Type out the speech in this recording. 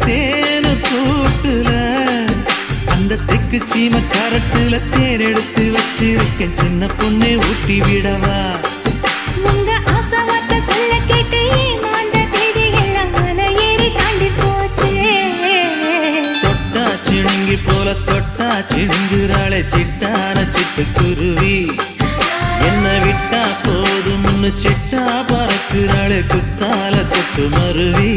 தேனு கூட்டுல அந்த தெக்கு சீம கரட்டுல தேர் எடுத்து வச்சிருக்கேன் சின்ன பொண்ணே ஊட்டி விடவா உங்க ஆசவார்த்தை சொல்ல கேட்டு ஏமாந்த தேதி எல்லாம் மலை ஏறி தாண்டி போச்சு தொட்டா சிணுங்கி போல தொட்டா சிணுங்குறாளே சிட்டான சிட்டுக்குருவி என்ன விட்டா போதும்னு சிட்டா பறக்குறாளே குத்தால தொட்டு மருவி